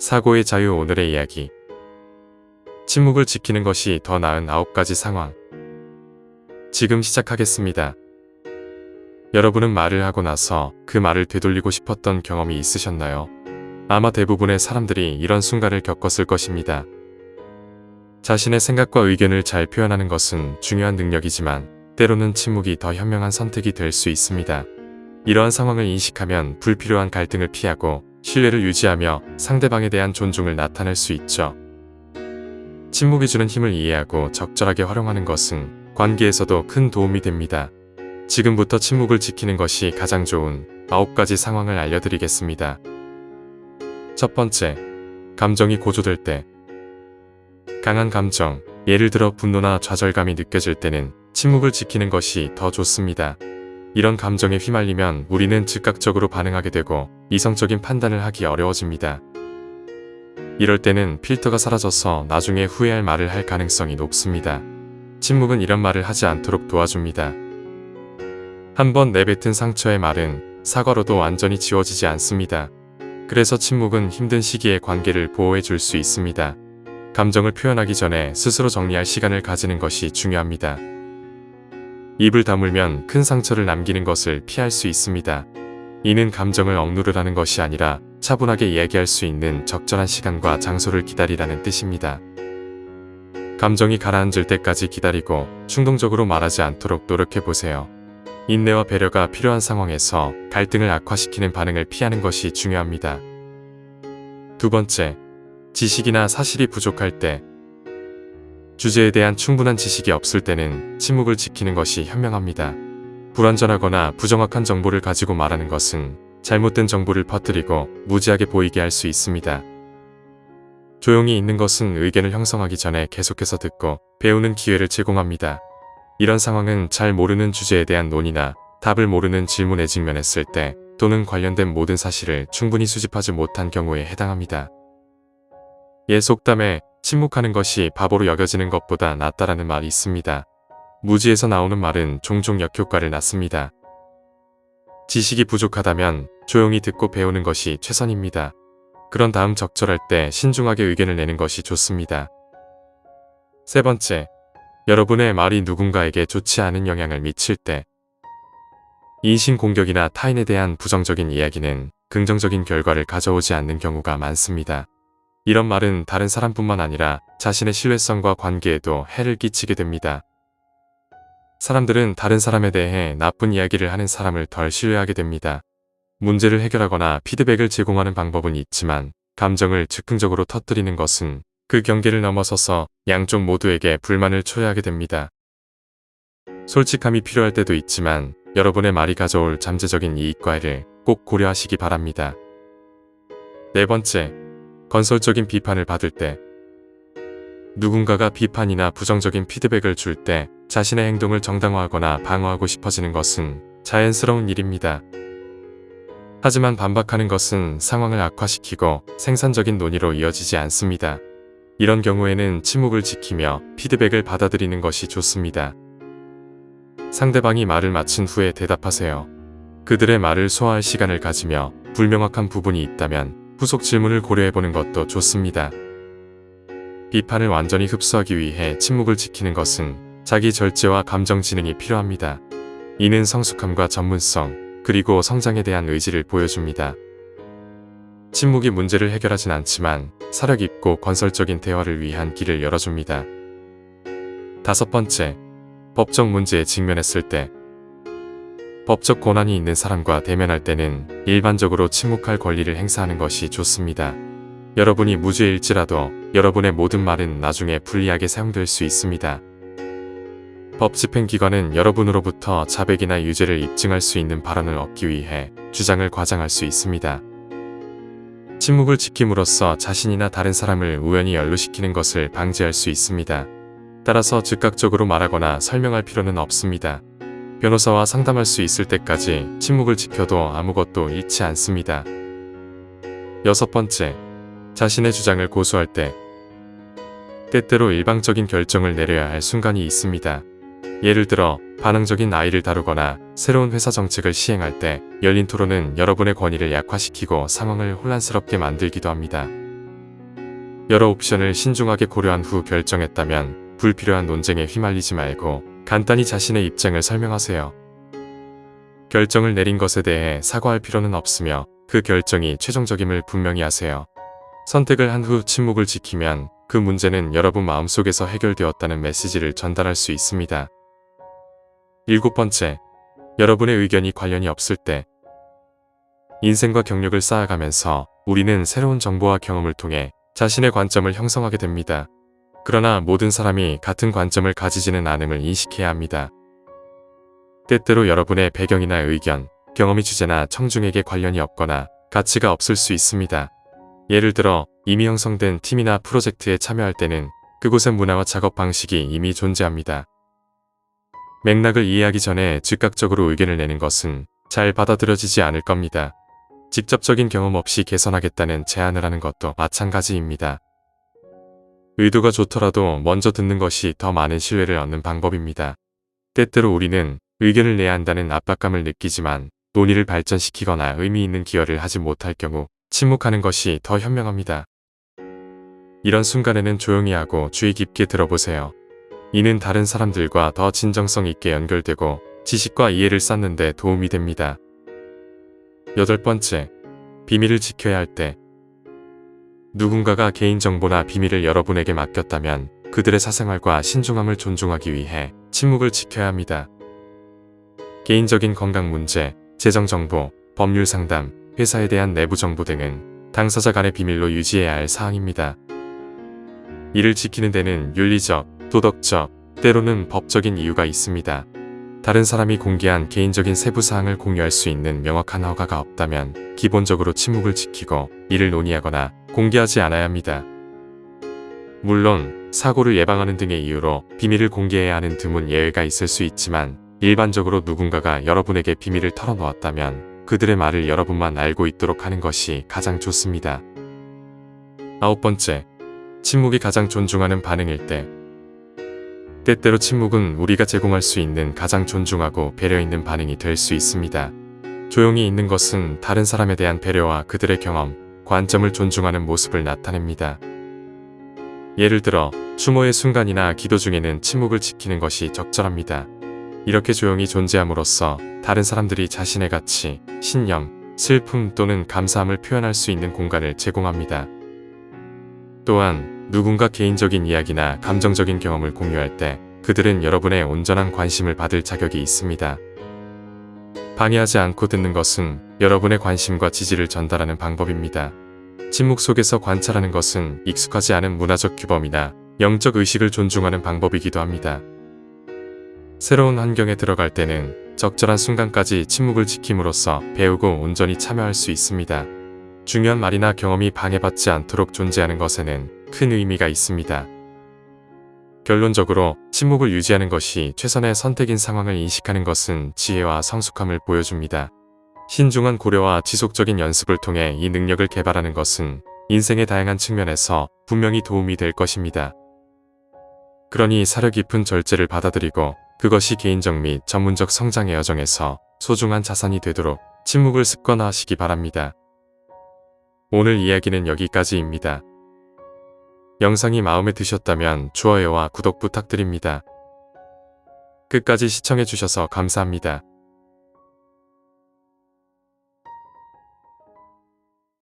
사고의 자유. 오늘의 이야기. 침묵을 지키는 것이 더 나은 9가지 상황. 지금 시작하겠습니다. 여러분은 말을 하고 나서 그 말을 되돌리고 싶었던 경험이 있으셨나요? 아마 대부분의 사람들이 이런 순간을 겪었을 것입니다. 자신의 생각과 의견을 잘 표현하는 것은 중요한 능력이지만 때로는 침묵이 더 현명한 선택이 될 수 있습니다. 이러한 상황을 인식하면 불필요한 갈등을 피하고 신뢰를 유지하며 상대방에 대한 존중을 나타낼 수 있죠. 침묵이 주는 힘을 이해하고 적절하게 활용하는 것은 관계에서도 큰 도움이 됩니다. 지금부터 침묵을 지키는 것이 가장 좋은 9가지 상황을 알려드리겠습니다. 첫 번째, 감정이 고조될 때. 강한 감정, 예를 들어 분노나 좌절감이 느껴질 때는 침묵을 지키는 것이 더 좋습니다. 이런 감정에 휘말리면 우리는 즉각적으로 반응하게 되고 이성적인 판단을 하기 어려워집니다. 이럴 때는 필터가 사라져서 나중에 후회할 말을 할 가능성이 높습니다. 침묵은 이런 말을 하지 않도록 도와줍니다. 한번 내뱉은 상처의 말은 사과로도 완전히 지워지지 않습니다. 그래서 침묵은 힘든 시기에 관계를 보호해 줄 수 있습니다. 감정을 표현하기 전에 스스로 정리할 시간을 가지는 것이 중요합니다. 입을 다물면 큰 상처를 남기는 것을 피할 수 있습니다. 이는 감정을 억누르라는 것이 아니라 차분하게 이야기할 수 있는 적절한 시간과 장소를 기다리라는 뜻입니다. 감정이 가라앉을 때까지 기다리고 충동적으로 말하지 않도록 노력해보세요. 인내와 배려가 필요한 상황에서 갈등을 악화시키는 반응을 피하는 것이 중요합니다. 두 번째, 지식이나 사실이 부족할 때. 주제에 대한 충분한 지식이 없을 때는 침묵을 지키는 것이 현명합니다. 불완전하거나 부정확한 정보를 가지고 말하는 것은 잘못된 정보를 퍼뜨리고 무지하게 보이게 할 수 있습니다. 조용히 있는 것은 의견을 형성하기 전에 계속해서 듣고 배우는 기회를 제공합니다. 이런 상황은 잘 모르는 주제에 대한 논의나 답을 모르는 질문에 직면했을 때 또는 관련된 모든 사실을 충분히 수집하지 못한 경우에 해당합니다. 옛 속담에 침묵하는 것이 바보로 여겨지는 것보다 낫다라는 말이 있습니다. 무지에서 나오는 말은 종종 역효과를 낳습니다. 지식이 부족하다면 조용히 듣고 배우는 것이 최선입니다. 그런 다음 적절할 때 신중하게 의견을 내는 것이 좋습니다. 세 번째, 여러분의 말이 누군가에게 좋지 않은 영향을 미칠 때. 인신공격이나 타인에 대한 부정적인 이야기는 긍정적인 결과를 가져오지 않는 경우가 많습니다. 이런 말은 다른 사람뿐만 아니라 자신의 신뢰성과 관계에도 해를 끼치게 됩니다. 사람들은 다른 사람에 대해 나쁜 이야기를 하는 사람을 덜 신뢰하게 됩니다. 문제를 해결하거나 피드백을 제공하는 방법은 있지만 감정을 즉흥적으로 터뜨리는 것은 그 경계를 넘어서서 양쪽 모두에게 불만을 초래하게 됩니다. 솔직함이 필요할 때도 있지만 여러분의 말이 가져올 잠재적인 이익과 해를 꼭 고려하시기 바랍니다. 네 번째, 건설적인 비판을 받을 때. 누군가가 비판이나 부정적인 피드백을 줄 때 자신의 행동을 정당화하거나 방어하고 싶어지는 것은 자연스러운 일입니다. 하지만 반박하는 것은 상황을 악화시키고 생산적인 논의로 이어지지 않습니다. 이런 경우에는 침묵을 지키며 피드백을 받아들이는 것이 좋습니다. 상대방이 말을 마친 후에 대답하세요. 그들의 말을 소화할 시간을 가지며 불명확한 부분이 있다면 후속 질문을 고려해보는 것도 좋습니다. 비판을 완전히 흡수하기 위해 침묵을 지키는 것은 자기 절제와 감정 지능이 필요합니다. 이는 성숙함과 전문성, 그리고 성장에 대한 의지를 보여줍니다. 침묵이 문제를 해결하진 않지만 사력 있고 건설적인 대화를 위한 길을 열어줍니다. 다섯 번째, 법적 문제에 직면했을 때. 법적 권한이 있는 사람과 대면할 때는 일반적으로 침묵할 권리를 행사하는 것이 좋습니다. 여러분이 무죄일지라도 여러분의 모든 말은 나중에 불리하게 사용될 수 있습니다. 법 집행기관은 여러분으로부터 자백이나 유죄를 입증할 수 있는 발언을 얻기 위해 주장을 과장할 수 있습니다. 침묵을 지킴으로써 자신이나 다른 사람을 우연히 연루시키는 것을 방지할 수 있습니다. 따라서 즉각적으로 말하거나 설명할 필요는 없습니다. 변호사와 상담할 수 있을 때까지 침묵을 지켜도 아무것도 잃지 않습니다. 여섯 번째, 자신의 주장을 고수할 때. 때때로 일방적인 결정을 내려야 할 순간이 있습니다. 예를 들어 반항적인 아이를 다루거나 새로운 회사 정책을 시행할 때 열린 토론은 여러분의 권위를 약화시키고 상황을 혼란스럽게 만들기도 합니다. 여러 옵션을 신중하게 고려한 후 결정했다면 불필요한 논쟁에 휘말리지 말고 간단히 자신의 입장을 설명하세요. 결정을 내린 것에 대해 사과할 필요는 없으며 그 결정이 최종적임을 분명히 하세요. 선택을 한 후 침묵을 지키면 그 문제는 여러분 마음속에서 해결되었다는 메시지를 전달할 수 있습니다. 7번째, 여러분의 의견이 관련이 없을 때. 인생과 경력을 쌓아가면서 우리는 새로운 정보와 경험을 통해 자신의 관점을 형성하게 됩니다. 그러나 모든 사람이 같은 관점을 가지지는 않음을 인식해야 합니다. 때때로 여러분의 배경이나 의견, 경험이 주제나 청중에게 관련이 없거나 가치가 없을 수 있습니다. 예를 들어 이미 형성된 팀이나 프로젝트에 참여할 때는 그곳의 문화와 작업 방식이 이미 존재합니다. 맥락을 이해하기 전에 즉각적으로 의견을 내는 것은 잘 받아들여지지 않을 겁니다. 직접적인 경험 없이 개선하겠다는 제안을 하는 것도 마찬가지입니다. 의도가 좋더라도 먼저 듣는 것이 더 많은 신뢰를 얻는 방법입니다. 때때로 우리는 의견을 내야 한다는 압박감을 느끼지만 논의를 발전시키거나 의미 있는 기여를 하지 못할 경우 침묵하는 것이 더 현명합니다. 이런 순간에는 조용히 하고 주의 깊게 들어보세요. 이는 다른 사람들과 더 진정성 있게 연결되고 지식과 이해를 쌓는 데 도움이 됩니다. 8번째, 비밀을 지켜야 할 때. 누군가가 개인정보나 비밀을 여러분에게 맡겼다면 그들의 사생활과 신중함을 존중하기 위해 침묵을 지켜야 합니다. 개인적인 건강 문제, 재정 정보, 법률 상담, 회사에 대한 내부 정보 등은 당사자 간의 비밀로 유지해야 할 사항입니다. 이를 지키는 데는 윤리적, 도덕적, 때로는 법적인 이유가 있습니다. 다른 사람이 공개한 개인적인 세부 사항을 공유할 수 있는 명확한 허가가 없다면 기본적으로 침묵을 지키고 이를 논의하거나 공개하지 않아야 합니다. 물론 사고를 예방하는 등의 이유로 비밀을 공개해야 하는 드문 예외가 있을 수 있지만 일반적으로 누군가가 여러분에게 비밀을 털어놓았다면 그들의 말을 여러분만 알고 있도록 하는 것이 가장 좋습니다. 9번째, 침묵이 가장 존중하는 반응일 때. 때때로 침묵은 우리가 제공할 수 있는 가장 존중하고 배려 있는 반응이 될 수 있습니다. 조용히 있는 것은 다른 사람에 대한 배려와 그들의 경험, 관점을 존중하는 모습을 나타냅니다. 예를 들어 추모의 순간이나 기도 중에는 침묵을 지키는 것이 적절합니다. 이렇게 조용히 존재함으로써 다른 사람들이 자신의 가치, 신념, 슬픔 또는 감사함을 표현할 수 있는 공간을 제공합니다. 또한 누군가 개인적인 이야기나 감정적인 경험을 공유할 때 그들은 여러분의 온전한 관심을 받을 자격이 있습니다. 방해하지 않고 듣는 것은 여러분의 관심과 지지를 전달하는 방법입니다. 침묵 속에서 관찰하는 것은 익숙하지 않은 문화적 규범이나 영적 의식을 존중하는 방법이기도 합니다. 새로운 환경에 들어갈 때는 적절한 순간까지 침묵을 지킴으로써 배우고 온전히 참여할 수 있습니다. 중요한 말이나 경험이 방해받지 않도록 존재하는 것에는 큰 의미가 있습니다. 결론적으로 침묵을 유지하는 것이 최선의 선택인 상황을 인식하는 것은 지혜와 성숙함을 보여줍니다. 신중한 고려와 지속적인 연습을 통해 이 능력을 개발하는 것은 인생의 다양한 측면에서 분명히 도움이 될 것입니다. 그러니 사려 깊은 절제를 받아들이고 그것이 개인적 및 전문적 성장의 여정에서 소중한 자산이 되도록 침묵을 습관화하시기 바랍니다. 오늘 이야기는 여기까지입니다. 영상이 마음에 드셨다면 좋아요와 구독 부탁드립니다. 끝까지 시청해주셔서 감사합니다.